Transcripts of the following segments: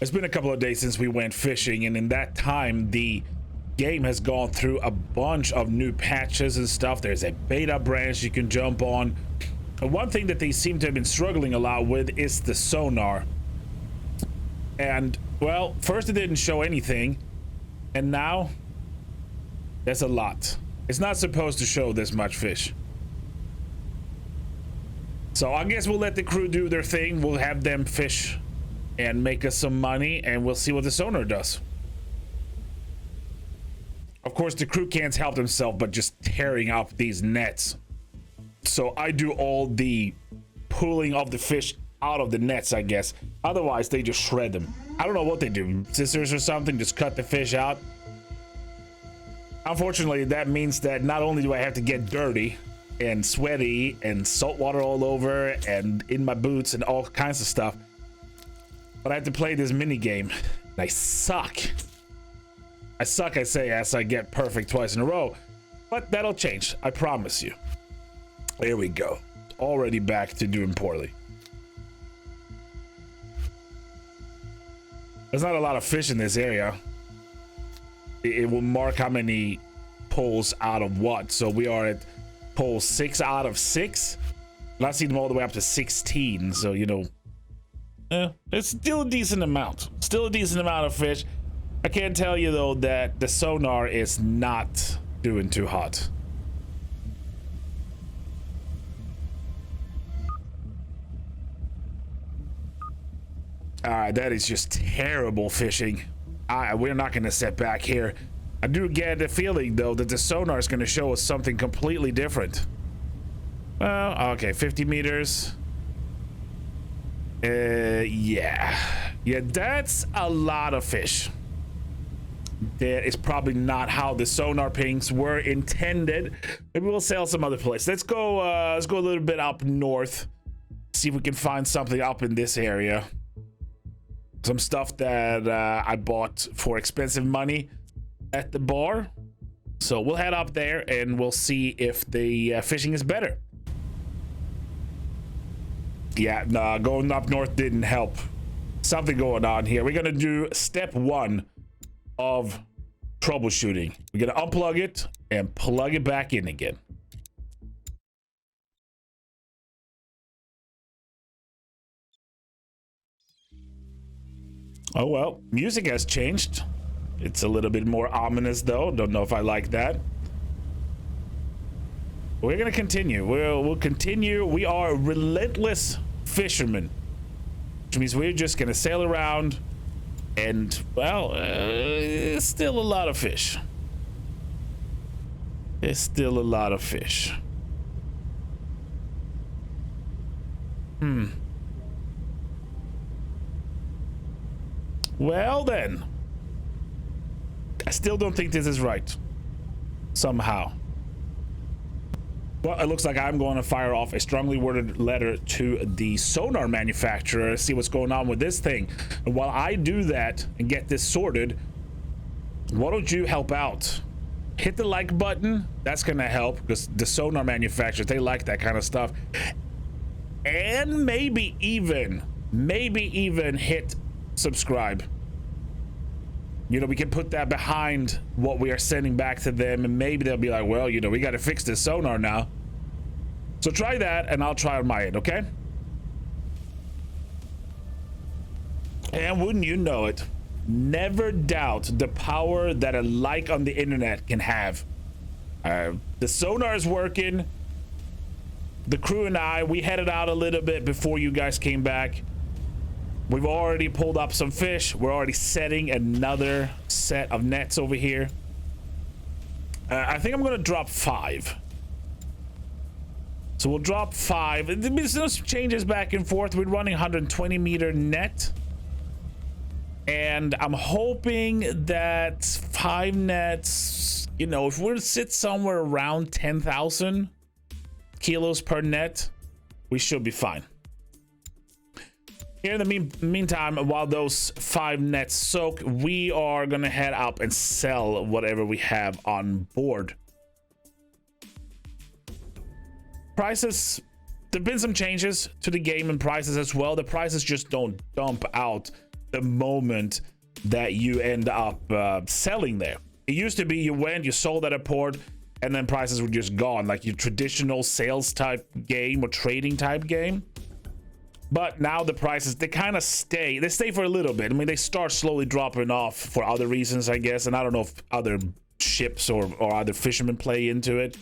It's been a couple of days since we went fishing, and in that time, the game has gone through a bunch of new patches and stuff. There's a beta branch you can jump on. And one thing that they seem to have been struggling a lot with is the sonar. And, well, first it didn't show anything, and now there's a lot. It's not supposed to show this much fish. So I guess we'll let the crew do their thing. We'll have them fish and make us some money, and we'll see what the sonar does. Of course, the crew can't help themselves but just tearing up these nets. So I do all the pulling of the fish out of the nets, I guess. Otherwise, they just shred them. I don't know what they do. Scissors or something, just cut the fish out. Unfortunately, that means that not only do I have to get dirty and sweaty and salt water all over and in my boots and all kinds of stuff, but I have to play this mini game, and I suck. I suck, I say, as I get perfect twice in a row, but that'll change, I promise you. There we go. Already back to doing poorly. There's not a lot of fish in this area. It will mark how many pulls out of what. So we are at pull 6 out of 6. And I see them all the way up to 16. So, you know, it's still a decent amount. Still a decent amount of fish. I can't tell you, though, that the sonar is not doing too hot. Alright, that is just terrible fishing. We're not going to sit back here. I do get the feeling, though, that the sonar is going to show us something completely different. Well, okay, 50 meters. Yeah, that's a lot of fish. That is probably not how the sonar pings were intended. Maybe we'll sail some other place. Let's go a little bit up north. See if we can find something up in this area. Some stuff that I bought for expensive money at the bar. So we'll head up there and we'll see if the fishing is better. Yeah, nah, going up north didn't help. Something going on here. We're gonna do step 1 of troubleshooting. We're gonna unplug it and plug it back in again. Oh well, music has changed. It's a little bit more ominous though. Don't know if I like that. We're gonna continue. We'll continue. We are relentless fishermen, which means we're just gonna sail around and, well, it's still a lot of fish. It's still a lot of fish. Well then, I still don't think this is right. Somehow. Well, it looks like I'm going to fire off a strongly worded letter to the sonar manufacturer, see what's going on with this thing. And while I do that and get this sorted, why don't you help out? Hit the like button. That's going to help because the sonar manufacturers, they like that kind of stuff. And maybe even hit subscribe. You know, we can put that behind what we are sending back to them, and maybe they'll be like, well, you know, we got to fix this sonar now. So try that, and I'll try on my end, okay? And wouldn't you know it, never doubt the power that a like on the internet can have. The sonar is working. The crew and I, we headed out a little bit before you guys came back. We've already pulled up some fish. We're already setting another set of nets over here. I think I'm gonna drop 5. So we'll drop 5. There's no changes back and forth. We're running 120 meter net. And I'm hoping that 5 nets, you know, if we're to sit somewhere around 10,000 kilos per net, we should be fine. Here in the meantime, while those 5 nets soak, we are gonna head up and sell whatever we have on board. Prices, there've been some changes to the game and prices as well. The prices just don't dump out the moment that you end up selling there. It used to be you went, you sold at a port, and then prices were just gone, like your traditional sales type game or trading type game. But now the prices, they kind of stay. They stay for a little bit. I mean, they start slowly dropping off for other reasons, I guess. And I don't know if other ships or other fishermen play into it.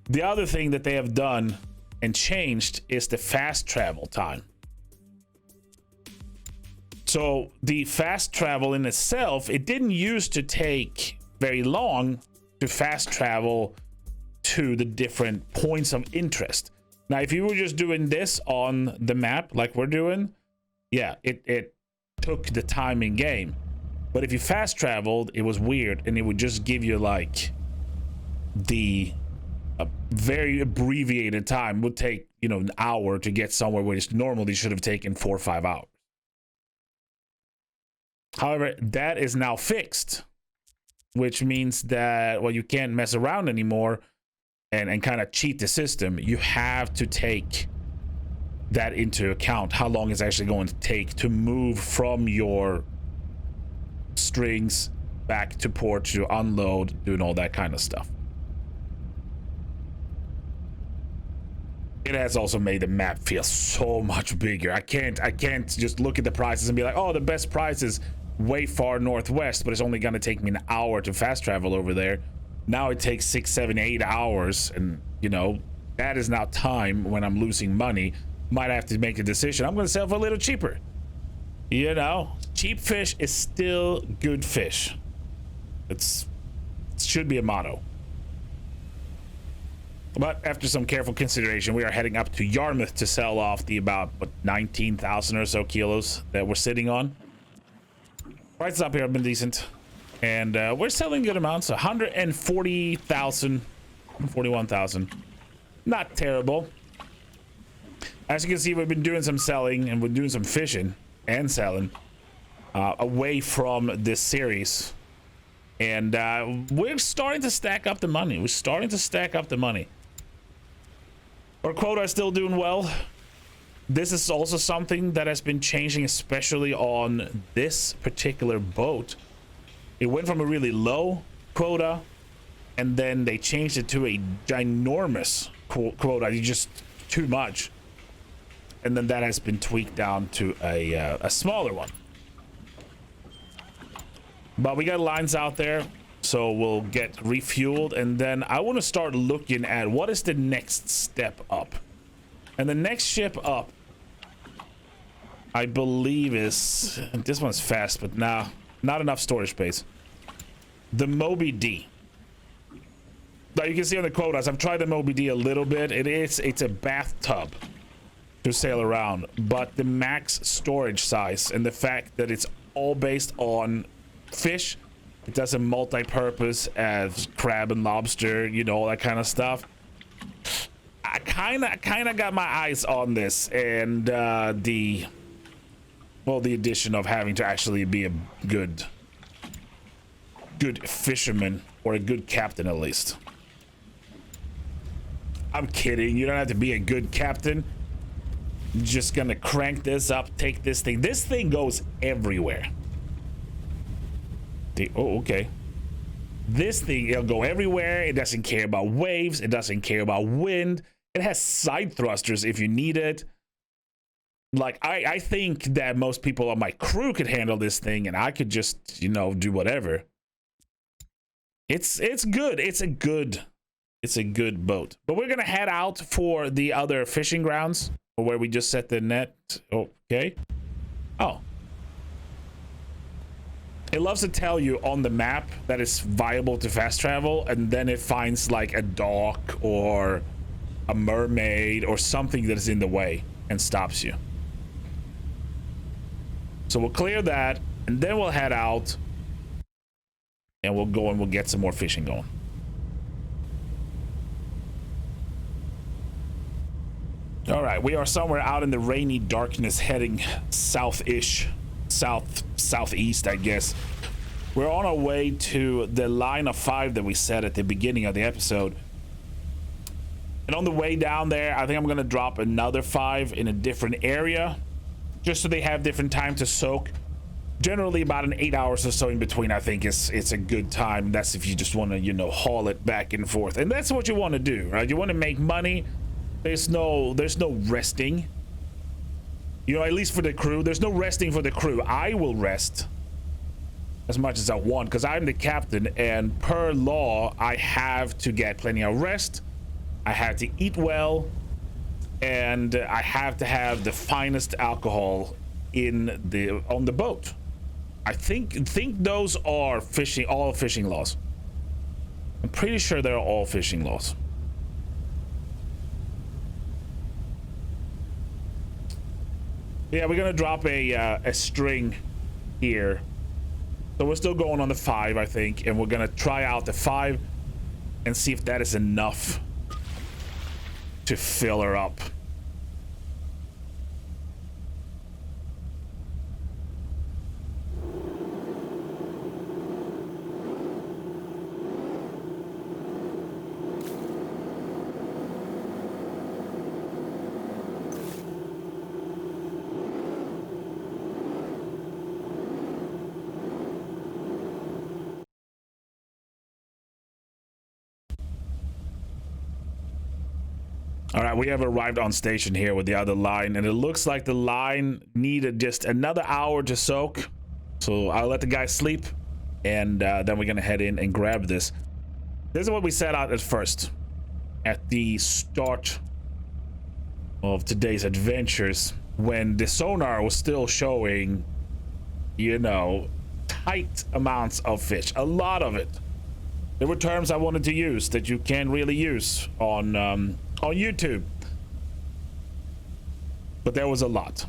The other thing that they have done and changed is the fast travel time. So the fast travel in itself, it didn't used to take very long to fast travel to the different points of interest. Now, if you were just doing this on the map like we're doing, yeah, it took the time in game. But if you fast traveled, it was weird, and it would just give you like the very abbreviated time. It would take, you know, an hour to get somewhere where it normally should have taken 4 or 5 hours. However, that is now fixed, which means that, well, you can't mess around anymore and kind of cheat the system. You have to take that into account, how long it's actually going to take to move from your strings back to port to unload, doing all that kind of stuff. It has also made the map feel so much bigger. I can't just look at the prices and be like, oh, the best price is way far northwest, but it's only going to take me an hour to fast travel over there. Now it takes 6, 7, 8 hours, and you know, that is now time when I'm losing money. Might have to make a decision. I'm going to sell for a little cheaper. You know, cheap fish is still good fish. It should be a motto. But after some careful consideration, we are heading up to Yarmouth to sell off the about 19,000 or so kilos that we're sitting on. Prices up here have been decent, and we're selling good amounts. 140,000, 41,000. Not terrible. As you can see, we've been doing some selling and we're doing some fishing and selling away from this series, and we're starting to stack up the money. Our quota is still doing well. This is also something that has been changing, especially on this particular boat. It went from a really low quota, and then they changed it to a ginormous quota. Just too much. And then that has been tweaked down to a smaller one. But we got lines out there, so we'll get refueled, and then I want to start looking at what is the next step up. And the next ship up, I believe, is, this one's fast, but nah, not enough storage space. The Moby D. Now you can see on the quotas, I've tried the Moby D a little bit. It's a bathtub to sail around, but the max storage size and the fact that it's all based on fish, it does a multi-purpose as crab and lobster, you know, all that kind of stuff. I kind of got my eyes on this, and the addition of having to actually be a good fisherman, or a good captain at least. I'm kidding. You don't have to be a good captain. You're just gonna crank this up, take this thing. This thing goes everywhere. Oh, okay. This thing, it'll go everywhere. It doesn't care about waves. It doesn't care about wind. It has side thrusters if you need it. Like, I think that most people on my crew could handle this thing, and I could just, you know, do whatever. It's good. It's a good boat. But we're gonna head out for the other fishing grounds, where we just set the net. Okay. Oh. It loves to tell you on the map that it's viable to fast travel, and then it finds like a dock or a mermaid or something that is in the way and stops you. So we'll clear that, and then we'll head out, and we'll go and we'll get some more fishing going. All right, we are somewhere out in the rainy darkness, heading southeast, I guess. We're on our way to the line of 5 that we set at the beginning of the episode. And on the way down there, I think I'm gonna drop another 5 in a different area, just so they have different time to soak. Generally about an 8 hours or so in between, I think it's a good time. That's if you just want to, you know, haul it back and forth, and that's what you want to do, right? You want to make money. There's no resting, you know, at least for the crew. There's no resting for the crew. I will rest as much as I want because I'm the captain, and per law I have to get plenty of rest. I have to eat well, and I have to have the finest alcohol on the boat. I think those are all fishing laws. I'm pretty sure they're all fishing laws. Yeah, we're gonna drop a string here. So we're still going on the 5, I think, and we're gonna try out the 5 and see if that is enough to fill her up. All right, we have arrived on station here with the other line, and it looks like the line needed just another hour to soak. So I'll let the guy sleep, and then we're gonna head in and grab this. This is what we set out at first, at the start of today's adventures, when the sonar was still showing, you know, tight amounts of fish, a lot of it. There were terms I wanted to use that you can't really use on YouTube, but there was a lot.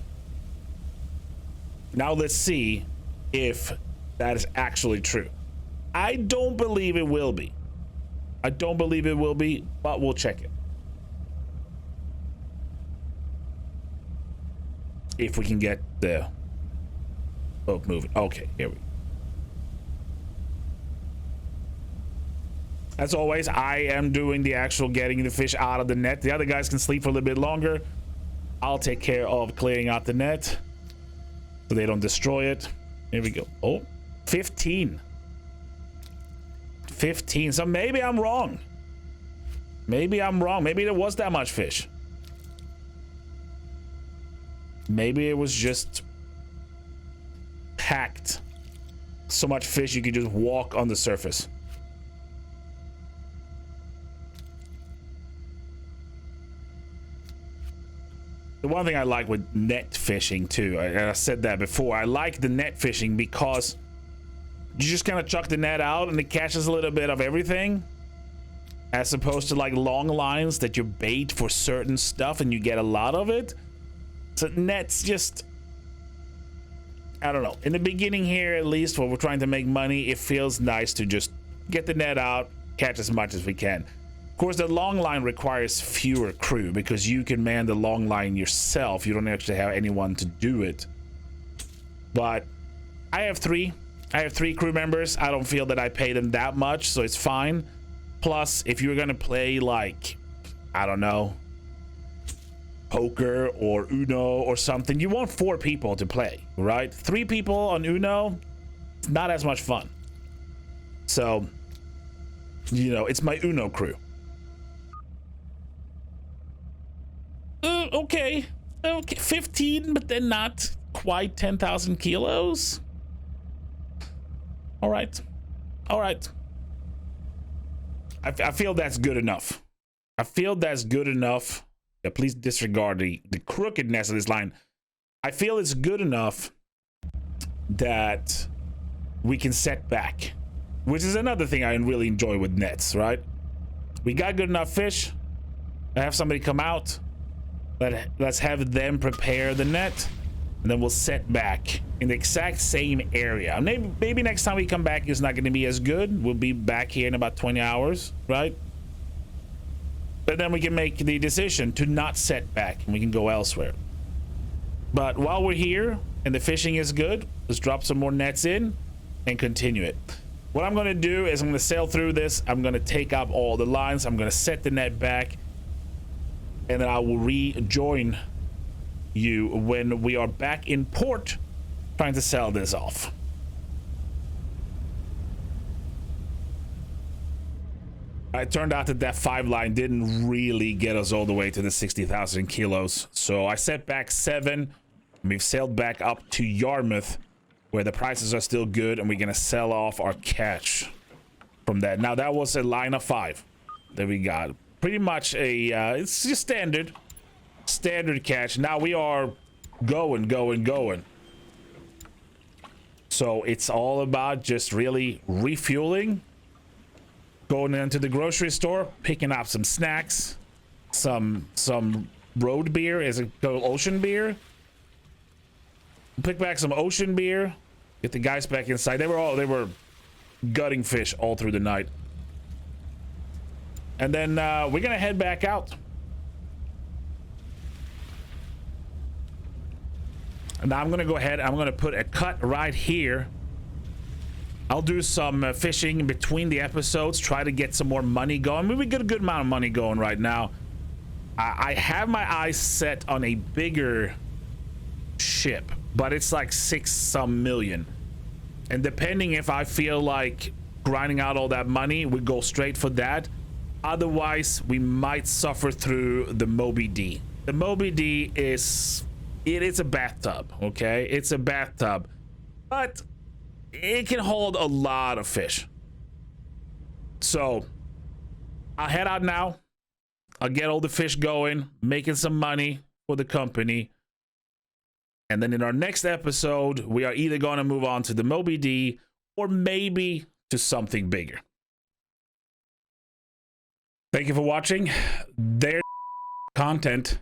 Now let's see if that is actually true. I don't believe it will be. I don't believe it will be, but we'll check it. If we can get the boat moving. Okay, here we go. As always, I am doing the actual getting the fish out of the net. The other guys can sleep for a little bit longer. I'll take care of clearing out the net so they don't destroy it. Here we go. Oh, 15. 15. So maybe I'm wrong. Maybe I'm wrong. Maybe there was that much fish. Maybe it was just packed. So much fish you could just walk on the surface. The one thing I like with net fishing too, and I said that before, I like the net fishing because you just kind of chuck the net out and it catches a little bit of everything, as opposed to like long lines that you bait for certain stuff and you get a lot of it. So nets just, I don't know, in the beginning here at least, when we're trying to make money, it feels nice to just get the net out, catch as much as we can. Of course, the long line requires fewer crew because you can man the long line yourself. You don't actually have anyone to do it. But I have three crew members. I don't feel that I pay them that much, so it's fine. Plus, if you're gonna play like, I don't know, poker or Uno or something, you want 4 people to play, right? 3 people on Uno, it's not as much fun. So, you know, it's my Uno crew. Okay, 15, but then not quite 10,000 kilos. All right. I feel that's good enough. Yeah, please disregard the crookedness of this line. I feel it's good enough that we can set back, which is another thing I really enjoy with nets, right? We got good enough fish. I have somebody come out. Let's have them prepare the net, and then we'll set back in the exact same area. Maybe next time we come back it's not going to be as good. We'll be back here in about 20 hours, right? But then we can make the decision to not set back and we can go elsewhere. But while we're here and the fishing is good, let's drop some more nets in and continue it. What I'm going to do is I'm going to sail through this. I'm going to take up all the lines. I'm going to set the net back, and then I will rejoin you when we are back in port trying to sell this off. It turned out that 5 line didn't really get us all the way to the 60,000 kilos. So I set back 7. We've sailed back up to Yarmouth, where the prices are still good, and we're gonna sell off our catch from that. Now that was a line of 5 that we got. Pretty much a it's just standard catch. Now we are going. So it's all about just really refueling, going into the grocery store, picking up some snacks, some road beer, is it called ocean beer? Pick back some ocean beer, get the guys back inside. They were gutting fish all through the night. And then we're gonna head back out. And now I'm gonna go ahead, I'm gonna put a cut right here. I'll do some fishing in between the episodes, try to get some more money going. Maybe get a good amount of money going right now. I have my eyes set on a bigger ship, but it's like 6-some million. And depending if I feel like grinding out all that money, we go straight for that. Otherwise, we might suffer through the Moby D. The Moby D is a bathtub, okay? It's a bathtub, but it can hold a lot of fish. So I'll head out now. I'll get all the fish going, making some money for the company. And then in our next episode, we are either going to move on to the Moby D or maybe to something bigger. Thank you for watching. There's content.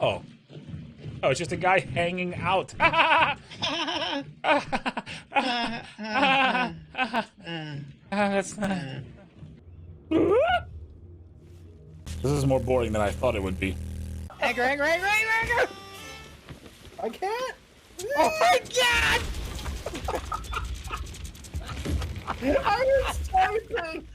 Oh, it's just a guy hanging out. That's not... This is more boring than I thought it would be. Anchor! I can't! Oh my god! I was typing!